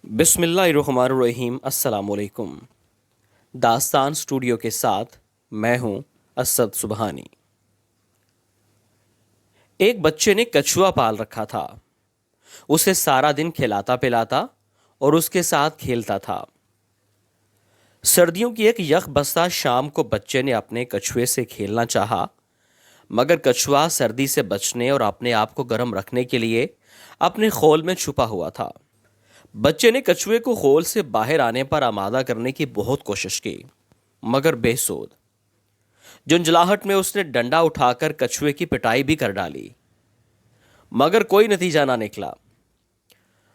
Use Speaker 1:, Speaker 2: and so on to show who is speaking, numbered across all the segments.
Speaker 1: بسم اللہ الرحمن الرحیم۔ السلام علیکم۔ داستان اسٹوڈیو کے ساتھ میں ہوں اسد سبحانی۔ ایک بچے نے کچھوا پال رکھا تھا۔ اسے سارا دن کھلاتا پلاتا اور اس کے ساتھ کھیلتا تھا۔ سردیوں کی ایک یک بستہ شام کو بچے نے اپنے کچھوے سے کھیلنا چاہا، مگر کچھوا سردی سے بچنے اور اپنے آپ کو گرم رکھنے کے لیے اپنے خول میں چھپا ہوا تھا۔ بچے نے کچھوے کو خول سے باہر آنے پر آمادہ کرنے کی بہت کوشش کی، مگر بے سود۔ جنجلاہٹ میں اس نے ڈنڈا اٹھا کر کچھوے کی پٹائی بھی کر ڈالی، مگر کوئی نتیجہ نہ نکلا۔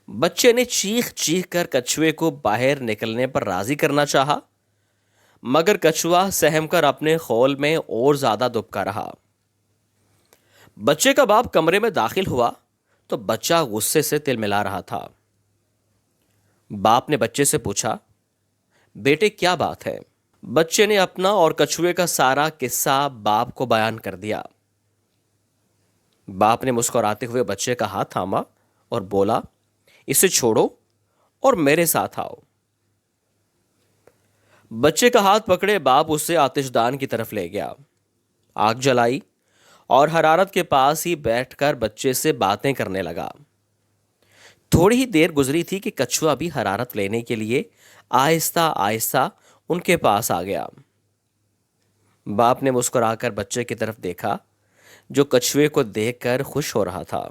Speaker 1: بچے نے چیخ چیخ کر کچھوے کو باہر نکلنے پر راضی کرنا چاہا، مگر کچھوا سہم کر اپنے خول میں اور زیادہ دبکا رہا۔ بچے کا باپ کمرے میں داخل ہوا تو بچہ غصے سے تلملا رہا تھا۔ باپ نے بچے سے پوچھا، بیٹے کیا بات ہے؟ بچے نے اپنا اور کچھوے کا سارا قصہ باپ کو بیان کر دیا۔ باپ نے مسکراتے ہوئے بچے کا ہاتھ تھاما اور بولا، اسے چھوڑو اور میرے ساتھ آؤ۔ بچے کا ہاتھ پکڑے باپ اسے آتش دان کی طرف لے گیا، آگ جلائی اور حرارت کے پاس ہی بیٹھ کر بچے سے باتیں کرنے لگا۔ تھوڑی ہی دیر گزری تھی کہ کچھوا بھی حرارت لینے کے لیے آہستہ آہستہ ان کے پاس آ گیا۔ باپ نے مسکرا کر بچے کی طرف دیکھا، جو کچھوے کو دیکھ کر خوش ہو رہا تھا۔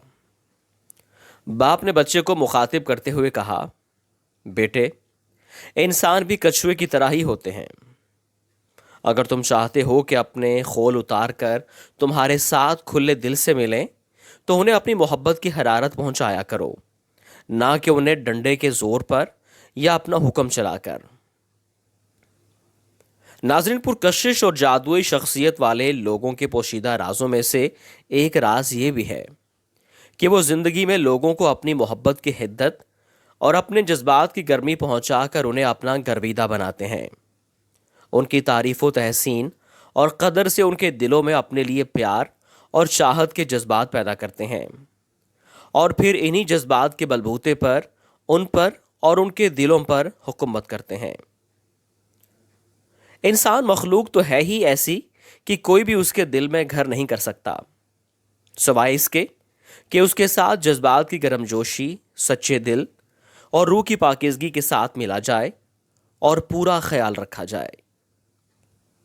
Speaker 1: باپ نے بچے کو مخاطب کرتے ہوئے کہا، بیٹے، انسان بھی کچھوے کی طرح ہی ہوتے ہیں۔ اگر تم چاہتے ہو کہ اپنے خول اتار کر تمہارے ساتھ کھلے دل سے ملیں تو انہیں اپنی محبت کی حرارت پہنچایا کرو، نہ کہ انہیں ڈنڈے کے زور پر یا اپنا حکم چلا کر۔ ناظرین، پرکشش اور جادوئی شخصیت والے لوگوں کے پوشیدہ رازوں میں سے ایک راز یہ بھی ہے کہ وہ زندگی میں لوگوں کو اپنی محبت کی حدت اور اپنے جذبات کی گرمی پہنچا کر انہیں اپنا گرویدہ بناتے ہیں۔ ان کی تعریف و تحسین اور قدر سے ان کے دلوں میں اپنے لیے پیار اور چاہت کے جذبات پیدا کرتے ہیں، اور پھر انہی جذبات کے بلبوتے پر ان پر اور ان کے دلوں پر حکومت کرتے ہیں۔ انسان مخلوق تو ہے ہی ایسی کہ کوئی بھی اس کے دل میں گھر نہیں کر سکتا، سوائے اس کے کہ اس کے ساتھ جذبات کی گرم جوشی، سچے دل اور روح کی پاکیزگی کے ساتھ ملا جائے اور پورا خیال رکھا جائے۔